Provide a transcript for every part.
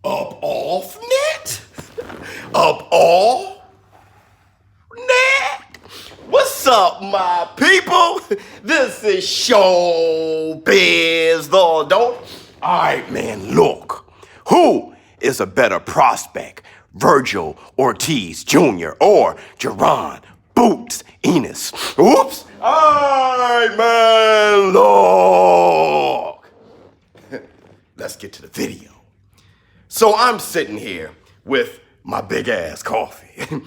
Up off net? Up all net? What's up, my people? This is ShowBizz, the adult. All right, man, look. Who is a better prospect? Virgil Ortiz Jr. or Jaron Boots Ennis? Oops. All right, man, look. Let's get to the video. So I'm sitting here with my big ass coffee,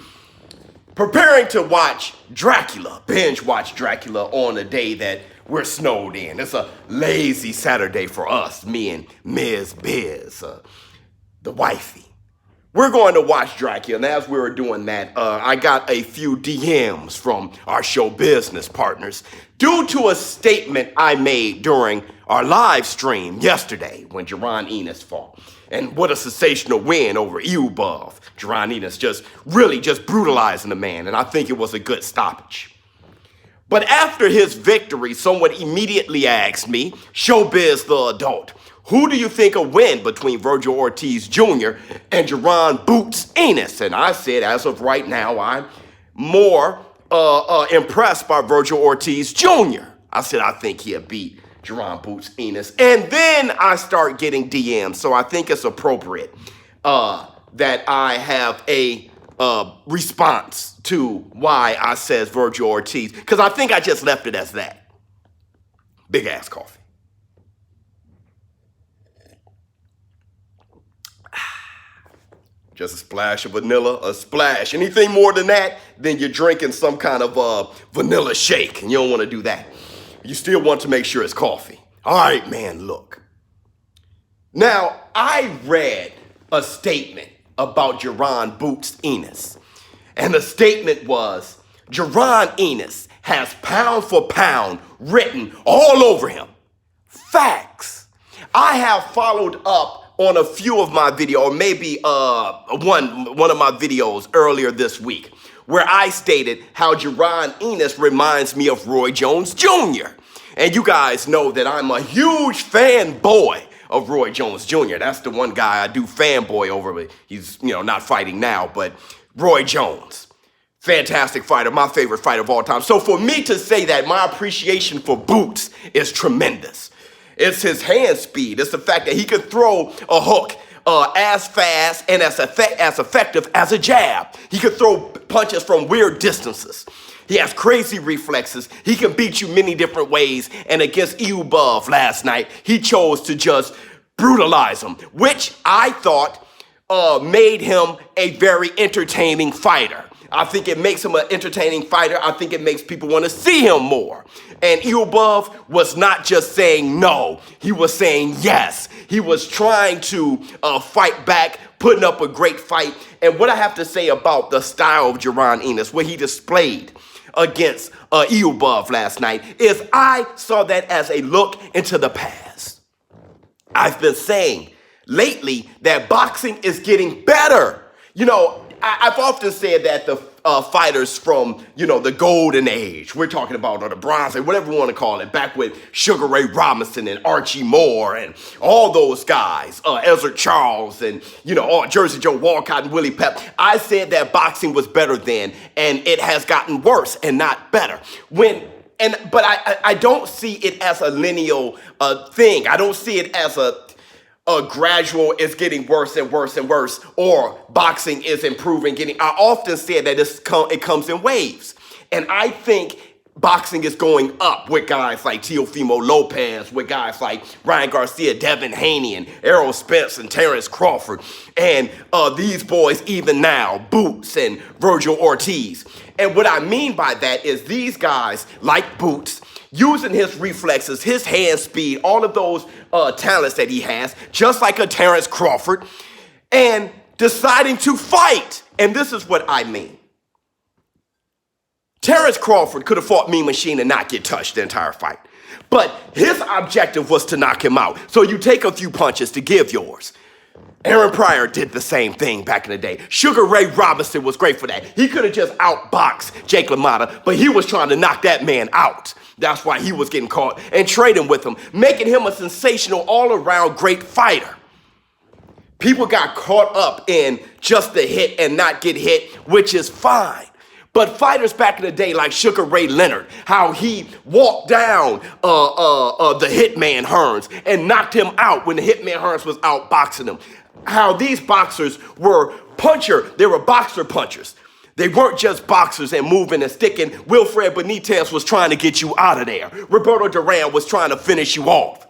preparing to watch Dracula, binge watch Dracula on a day that we're snowed in. It's a lazy Saturday for us, me and Ms. Biz, the wifey. We're going to watch Dracula, and as we were doing that, I got a few DMs from our show business partners due to a statement I made during our live stream yesterday when Jaron Ennis fought. And what a sensational win over Eubov. Jaron Ennis just brutalizing the man, and I think it was a good stoppage. But after his victory, someone immediately asked me, ShowBizz the adult, who do you think will win between Virgil Ortiz Jr. and Jaron Boots Ennis? And I said, as of right now, I'm more impressed by Virgil Ortiz Jr. I said, I think he'll beat Jaron Boots Ennis. And then I start getting DMs, so I think it's appropriate that I have a response to why I says Virgil Ortiz, because I think I just left it as that. Big ass coffee. Just a splash of vanilla, a splash. Anything more than that, then you're drinking some kind of vanilla shake, and you don't want to do that. You still want to make sure it's coffee. All right, man, look. Now, I read a statement about Jaron Boots Ennis, and the statement was, Jaron Ennis has pound for pound written all over him. Facts. I have followed up on a few of my videos, or maybe one of my videos earlier this week, where I stated how Jaron Ennis reminds me of Roy Jones Jr. And you guys know that I'm a huge fanboy of Roy Jones Jr. That's the one guy I do fanboy over, but he's, not fighting now, but Roy Jones. Fantastic fighter, my favorite fighter of all time. So for me to say that, my appreciation for Boots is tremendous. It's his hand speed. It's the fact that he could throw a hook as fast and as effective as a jab. He could throw punches from weird distances. He has crazy reflexes. He can beat you many different ways. And against Eubov last night, he chose to just brutalize him, which I thought made him a very entertaining fighter. I think it makes him an entertaining fighter. I think it makes people want to see him more. And Eubov was not just saying no. He was saying yes. He was trying to fight back, putting up a great fight. And what I have to say about the style of Jaron Ennis, what he displayed against Eubov last night, is I saw that as a look into the past. I've been saying lately that boxing is getting better. I've often said that the fighters from, the golden age, we're talking about, or the bronze age, whatever you want to call it, back with Sugar Ray Robinson and Archie Moore and all those guys, Ezra Charles and, Jersey Joe Walcott and Willie Pep. I said that boxing was better then, and it has gotten worse and not better. But I don't see it as a lineal thing. I don't see it as a gradual, is getting worse and worse and worse, or boxing is improving, I often say that it comes in waves. And I think boxing is going up with guys like Teofimo Lopez, with guys like Ryan Garcia, Devin Haney, and Errol Spence, and Terence Crawford, and these boys even now, Boots and Virgil Ortiz. And what I mean by that is these guys, like Boots, using his reflexes, his hand speed, all of those talents that he has, just like a Terence Crawford, and deciding to fight. And this is what I mean. Terence Crawford could have fought Mean Machine and not get touched the entire fight. But his objective was to knock him out. So you take a few punches to give yours. Aaron Pryor did the same thing back in the day. Sugar Ray Robinson was great for that. He could have just outboxed Jake LaMotta, but he was trying to knock that man out. That's why he was getting caught and trading with him, making him a sensational all-around great fighter. People got caught up in just the hit and not get hit, which is fine. But fighters back in the day, like Sugar Ray Leonard, how he walked down the Hitman Hearns and knocked him out when the Hitman Hearns was out boxing him. How these boxers were they were boxer punchers. They weren't just boxers and moving and sticking. Wilfred Benitez was trying to get you out of there. Roberto Duran was trying to finish you off.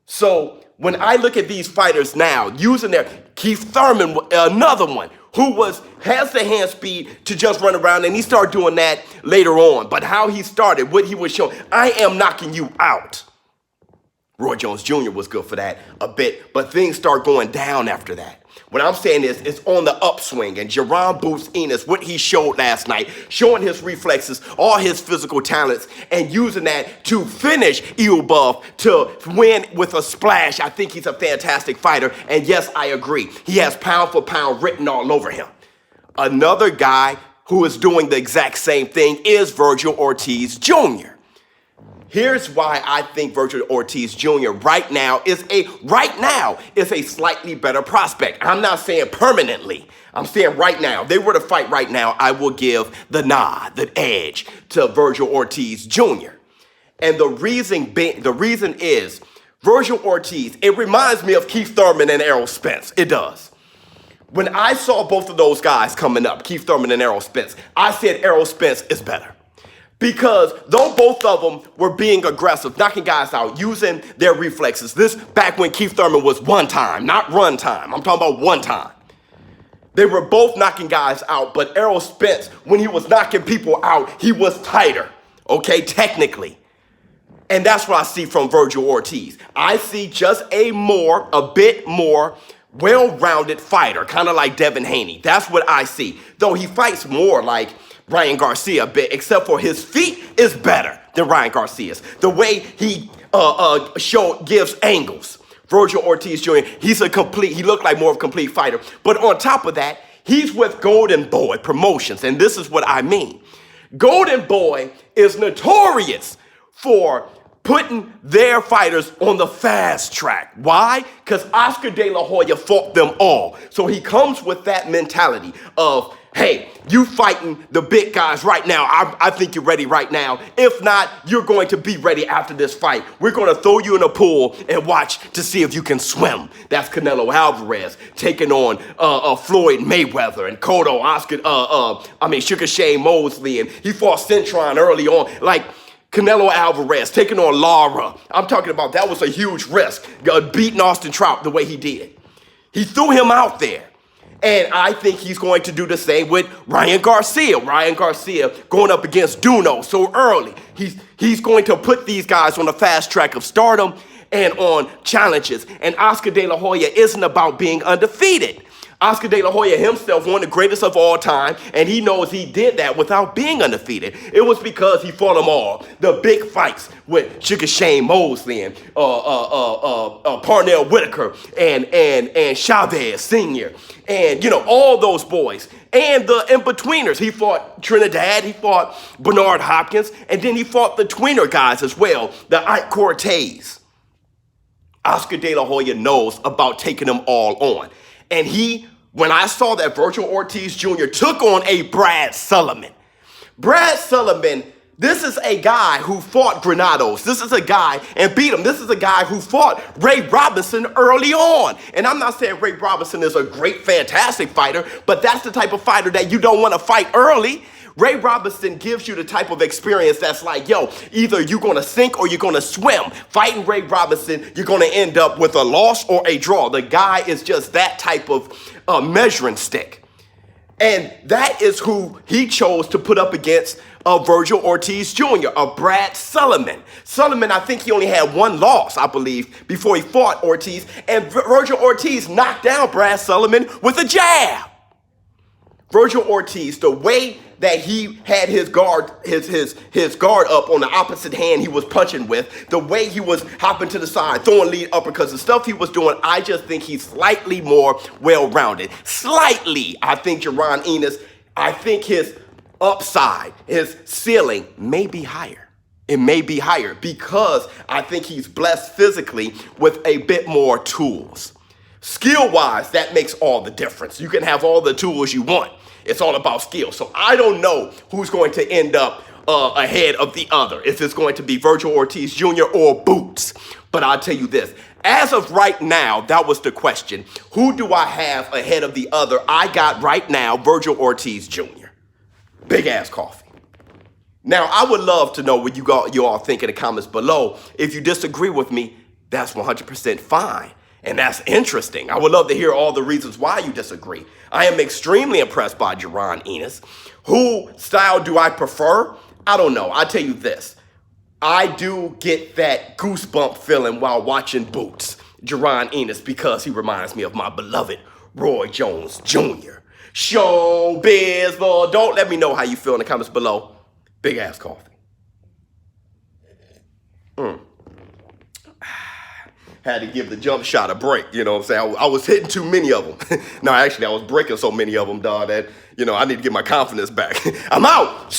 So when I look at these fighters now, using their Keith Thurman, another one, who has the hand speed to just run around, and he started doing that later on. But how he started, what he was showing, I am knocking you out. Roy Jones Jr. was good for that a bit, but things start going down after that. What I'm saying is it's on the upswing, and Jaron boosts Ennis, what he showed last night, showing his reflexes, all his physical talents, and using that to finish Buff to win with a splash. I think he's a fantastic fighter, and yes, I agree. He has pound for pound written all over him. Another guy who is doing the exact same thing is Virgil Ortiz Jr. Here's why I think Virgil Ortiz Jr. right now is a slightly better prospect. I'm not saying permanently. I'm saying right now. If they were to fight right now, I will give the nod, the edge to Virgil Ortiz Jr. And the reason is Virgil Ortiz, it reminds me of Keith Thurman and Errol Spence. It does. When I saw both of those guys coming up, Keith Thurman and Errol Spence, I said Errol Spence is better. Because though both of them were being aggressive, knocking guys out, using their reflexes, this back when Keith Thurman was one time, not run time. I'm talking about one time. They were both knocking guys out, but Errol Spence, when he was knocking people out, he was tighter, okay, technically. And that's what I see from Virgil Ortiz. I see just a bit more well-rounded fighter, kind of like Devin Haney. That's what I see. Though he fights more like Ryan Garcia a bit, except for his feet is better than Ryan Garcia's. The way he gives angles. Virgil Ortiz Jr., he looked like more of a complete fighter. But on top of that, he's with Golden Boy Promotions, and this is what I mean. Golden Boy is notorious for putting their fighters on the fast track. Why? Because Oscar De La Hoya fought them all. So he comes with that mentality of, hey, you fighting the big guys right now. I think you're ready right now. If not, you're going to be ready after this fight. We're going to throw you in a pool and watch to see if you can swim. That's Canelo Alvarez taking on Floyd Mayweather and Sugar Shane Mosley. And he fought Cintron early on. Like, Canelo Alvarez taking on Lara. I'm talking about that was a huge risk, beating Austin Trout the way he did. He threw him out there. And I think he's going to do the same with Ryan Garcia. Ryan Garcia going up against Duno so early. He's going to put these guys on the fast track of stardom and on challenges. And Oscar De La Hoya isn't about being undefeated. Oscar De La Hoya himself, one of the greatest of all time, and he knows he did that without being undefeated. It was because he fought them all. The big fights with Sugar Shane Mosley and Parnell Whitaker and Chavez Sr. and, all those boys. And the in-betweeners. He fought Trinidad, he fought Bernard Hopkins, and then he fought the tweener guys as well, the Ike Cortez. Oscar De La Hoya knows about taking them all on. And when I saw that Virgil Ortiz Jr. took on a Brad Sullivan. Brad Sullivan, this is a guy who fought Granados. This is a guy and beat him. This is a guy who fought Ray Robinson early on. And I'm not saying Ray Robinson is a great, fantastic fighter, but that's the type of fighter that you don't want to fight early. Ray Robinson gives you the type of experience that's like, either you're going to sink or you're going to swim. Fighting Ray Robinson, you're going to end up with a loss or a draw. The guy is just that type of measuring stick. And that is who he chose to put up against Virgil Ortiz Jr., Brad Sullivan. Sullivan, I think he only had one loss, I believe, before he fought Ortiz. And Virgil Ortiz knocked down Brad Sullivan with a jab. Virgil Ortiz, the way that he had his guard up on the opposite hand he was punching with, the way he was hopping to the side, throwing lead uppercuts, the stuff he was doing, I just think he's slightly more well-rounded. Slightly, I think Jaron Ennis, I think his upside, his ceiling may be higher. It may be higher because I think he's blessed physically with a bit more tools. Skill-wise, that makes all the difference. You can have all the tools you want. It's all about skill. So I don't know who's going to end up ahead of the other, if it's going to be Virgil Ortiz Jr. or Boots. But I'll tell you this. As of right now, that was the question. Who do I have ahead of the other? I got right now Virgil Ortiz Jr. Big ass coffee. Now, I would love to know what you all think in the comments below. If you disagree with me, that's 100% fine. And that's interesting. I would love to hear all the reasons why you disagree. I am extremely impressed by Jaron Ennis. Who style do I prefer? I don't know. I'll tell you this. I do get that goosebump feeling while watching Boots, Jaron Ennis, because he reminds me of my beloved Roy Jones Jr. ShowBizz, Lord. Don't let me know how you feel in the comments below. Big ass coffee. Had to give the jump shot a break, you know what I'm saying? I was hitting too many of them. No, actually, I was breaking so many of them, dog, that, I need to get my confidence back. I'm out.